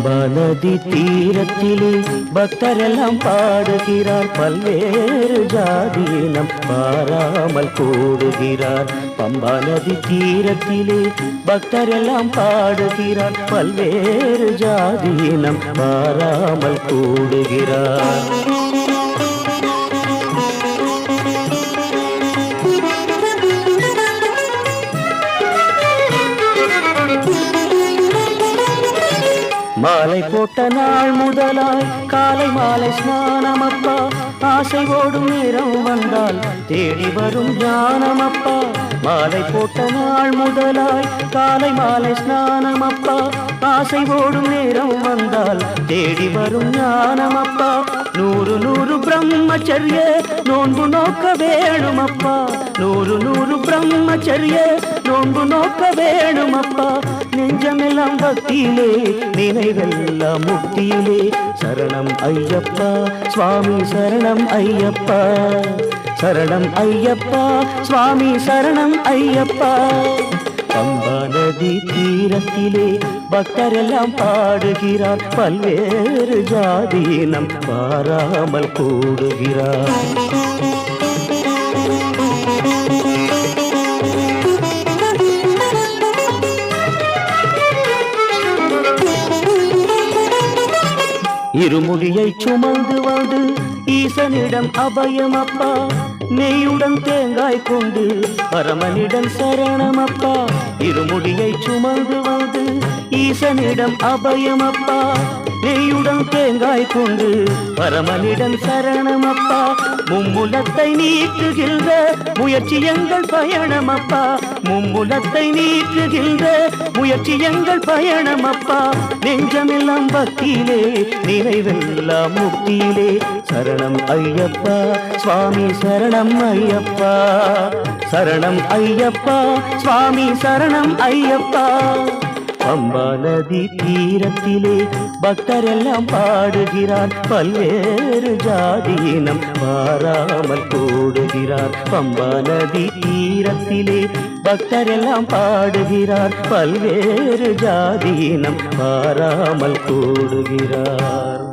பம்பா நதி தீரத்திலே பக்தரெல்லாம் பாடுகிறார், பல்வேறு ஜாதியினம் பாராமல் கூடுகிறார். பம்பா நதி தீரத்திலே பக்தரெல்லாம் பாடுகிறார், பல்வேறு ஜாதியினம் பாராமல் கூடுகிறார். மாலை போட்ட நாள் முதலாய் காலை மாலை ஸ்நானமப்பா, ஆசை ஓடும் நேரம் வந்தால் தேடி வரும் ஞானமப்பா. மாலை போட்ட நாள் முதலாய் காலை மாலை ஸ்நானமப்பா, ஆசை ஓடும் நேரம் வந்தால் தேடி வரும் ஞானமப்பா. நூறு நூறு பிரம்மச்சரிய நோன்பு நோக்க வேணுமப்பா, நூறு நூறு பிரம்மச்சரிய நோன்பு நோக்க வேணுமப்பா. நெஞ்சமெல்லாம் பக்தியிலே நினைவெல்லாம் முக்தியிலே, சரணம் ஐயப்பா சுவாமி சரணம் ஐயப்பா, சரணம் ஐயப்பா சுவாமி சரணம் ஐயப்பா. பம்பா நதி தீரத்திலே பக்தரெல்லாம் பாடுகிறார், பல்வேறு ஜாதியினம் பாராமல் கூடுகிறார். இருமுடியை சுமந்து வந்து ஈசனிடம் அபயமப்பா, நெய்யுடன் தேங்காய் கொண்டு பரமனிடம் சரணமப்பா. இருமுடியை சுமந்து வந்து ஈசனிடம் அபயமப்பா, நெய்யுடன் தேங்காய் கொண்டு பரமனிடம் சரணமப்பா. மும்முலத்தை நீக்குகின்ற முயற்சி எங்கள் பயணமப்பா, மும்முலத்தை நீக்குகின்ற முயற்சி எங்கள் பயணமப்பா. நெஞ்சமெல்லாம் பக்தியிலே நினைவெல்லாம் முக்தியிலே, சரணம் ஐயப்பா சுவாமி சரணம் ஐயப்பா, சரணம் ஐயப்பா சுவாமி சரணம் ஐயப்பா. பம்பா நதி தீரத்திலே பக்தரெல்லாம் பாடுகிறார், பல்வேறு ஜாதியினம் பாராமல் கூடுகிறார். பம்பா நதி தீரத்திலே பக்தரெல்லாம் பாடுகிறார், பல்வேறு ஜாதியினம் பாராமல் கூடுகிறார்.